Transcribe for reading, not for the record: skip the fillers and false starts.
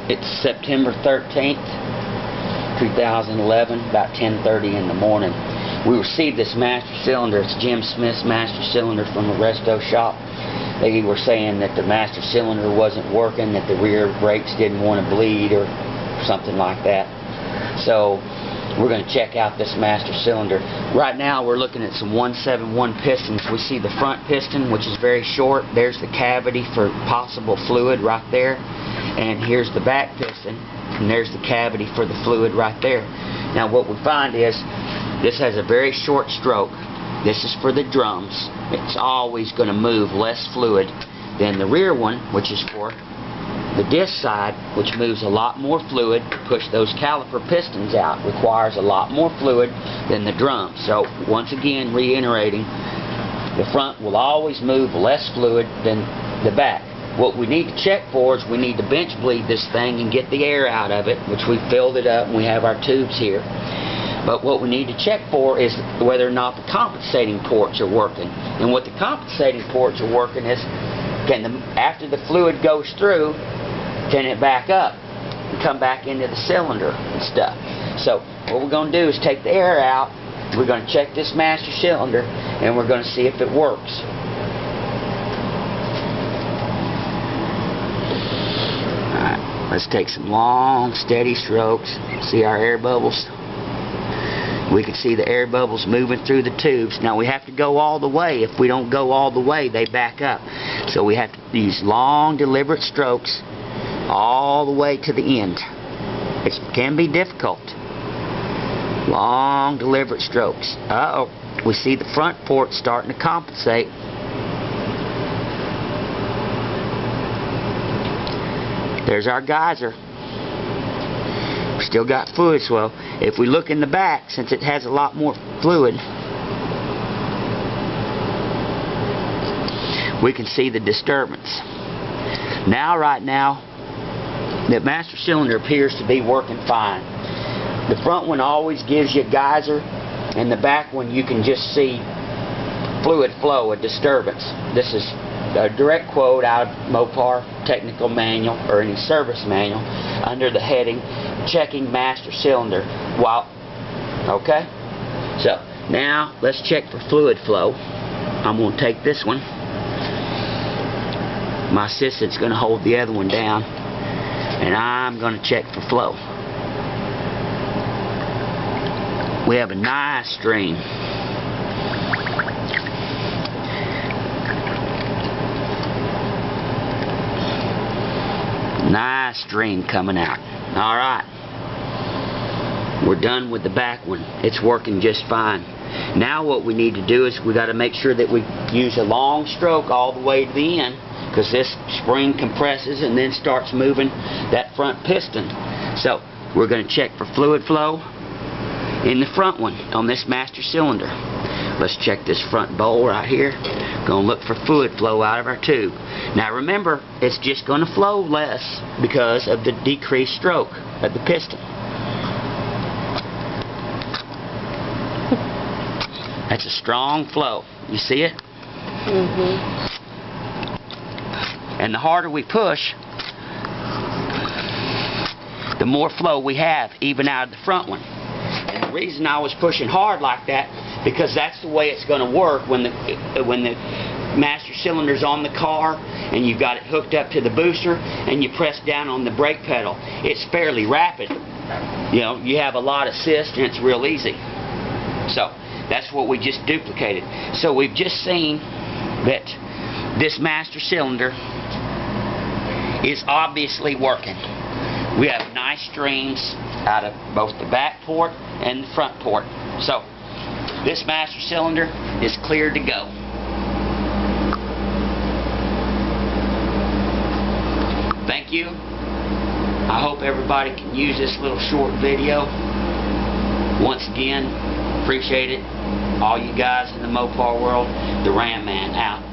It's September 13th, 2011, about 10:30 in the morning. We received this master cylinder. It's Jim Smith's master cylinder from the resto shop. They were saying that the master cylinder wasn't working, that the rear brakes didn't want to bleed or something like that. So we're going to check out this master cylinder. Right now we're looking at some 171 pistons. We see the front piston, which is very short. There's the cavity for possible fluid right there. And here's the back piston, and there's the cavity for the fluid right there. Now what we find is this has a very short stroke. This is for the drums. It's always going to move less fluid than the rear one, which is for the disc side, which moves a lot more fluid to push those caliper pistons out. Requires a lot more fluid than the drum. So once again, reiterating, the front will always move less fluid than the back. What we need to check for is we need to bench bleed this thing and get the air out of it, which we filled it up and we have our tubes here. But what we need to check for is whether or not the compensating ports are working. And what the compensating ports are working is, after the fluid goes through, can it back up and come back into the cylinder and stuff. So what we're going to do is take the air out, we're going to check this master cylinder, and we're going to see if it works. Alright, let's take some long, steady strokes. See our air bubbles? We can see the air bubbles moving through the tubes. Now we have to go all the way. If we don't go all the way, they back up. So we have to use long, deliberate strokes all the way to the end. It can be difficult. Long, deliberate strokes. Uh-oh. We see the front port starting to compensate. There's our geyser. We still got fluid swell. If we look in the back, since it has a lot more fluid, we can see the disturbance. Now, right now, the master cylinder appears to be working fine. The front one always gives you a geyser, and the back one you can just see fluid flow, a disturbance. This is a direct quote out of MOPAR technical manual or any service manual under the heading checking master cylinder. Okay, so now let's check for fluid flow. I'm going to take this one. My assistant's going to hold the other one down, and I'm going to check for flow. We have a nice stream. Nice stream coming out. Alright. We're done with the back one. It's working just fine. Now what we need to do is we got to make sure that we use a long stroke all the way to the end, because this spring compresses and then starts moving that front piston. So we're going to check for fluid flow in the front one on this master cylinder. Let's check this front bowl right here. Going to look for fluid flow out of our tube. Now remember, it's just going to flow less because of the decreased stroke of the piston. That's a strong flow. You see it? Mm-hmm. And the harder we push, the more flow we have, even out of the front one. And the reason I was pushing hard like that, because that's the way it's going to work when the master cylinder's on the car and you've got it hooked up to the booster and you press down on the brake pedal. It's fairly rapid. You know, you have a lot of assist and it's real easy. So that's what we just duplicated. So we've just seen that this master cylinder is obviously working. We have nice streams out of both the back port and the front port. So this master cylinder is cleared to go. Thank you. I hope everybody can use this little short video. Once again, appreciate it. All you guys in the MOPAR world, the Ram Man out.